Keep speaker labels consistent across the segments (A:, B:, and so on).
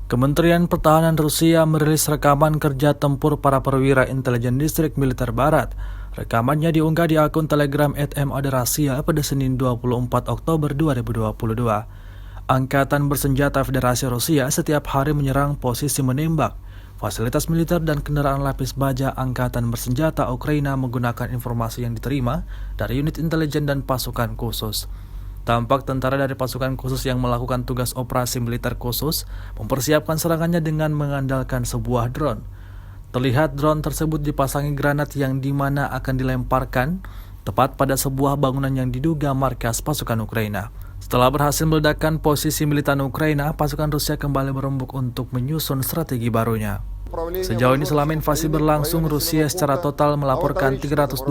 A: Kementerian Pertahanan Rusia merilis rekaman kerja tempur para perwira intelijen distrik militer barat. Rekamannya diunggah di akun Telegram @MADRasia pada Senin 24 Oktober 2022. Angkatan Bersenjata Federasi Rusia setiap hari menyerang posisi menembak, fasilitas militer dan kendaraan lapis baja Angkatan Bersenjata Ukraina menggunakan informasi yang diterima dari unit intelijen dan pasukan khusus. Tampak tentara dari pasukan khusus yang melakukan tugas operasi militer khusus mempersiapkan serangannya dengan mengandalkan sebuah drone. Terlihat drone tersebut dipasangi granat yang dimana akan dilemparkan tepat pada sebuah bangunan yang diduga markas pasukan Ukraina. Setelah berhasil meledakkan posisi militan Ukraina, pasukan Rusia kembali berembuk untuk menyusun strategi barunya. Sejauh ini selama invasi berlangsung, Rusia secara total melaporkan 325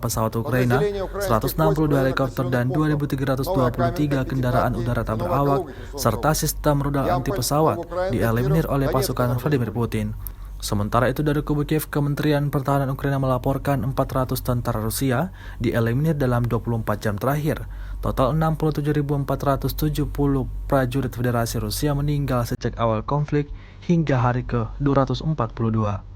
A: pesawat Ukraina, 162 helikopter dan 2.323 kendaraan udara tak berawak, serta sistem rudal anti pesawat dieliminir oleh pasukan Vladimir Putin. Sementara itu dari kubu Kiev, Kementerian Pertahanan Ukraina melaporkan 400 tentara Rusia dieliminir dalam 24 jam terakhir. Total 67.470 prajurit Federasi Rusia meninggal sejak awal konflik hingga hari ke-242.